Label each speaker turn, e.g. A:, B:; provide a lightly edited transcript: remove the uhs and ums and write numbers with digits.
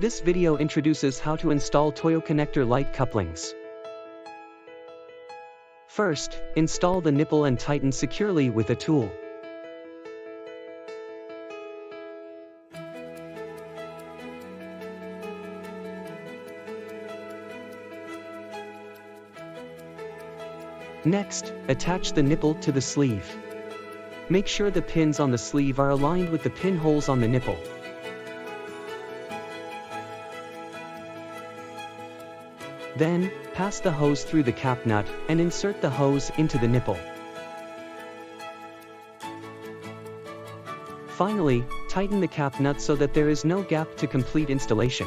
A: This video introduces how to install TOYOCONNECTOR light couplings. First, install the nipple and tighten securely with a tool. Next, attach the nipple to the sleeve. Make sure the pins on the sleeve are aligned with the pinholes on the nipple. Then, pass the hose through the cap nut and insert the hose into the nipple. Finally, tighten the cap nut so that there is no gap to complete installation.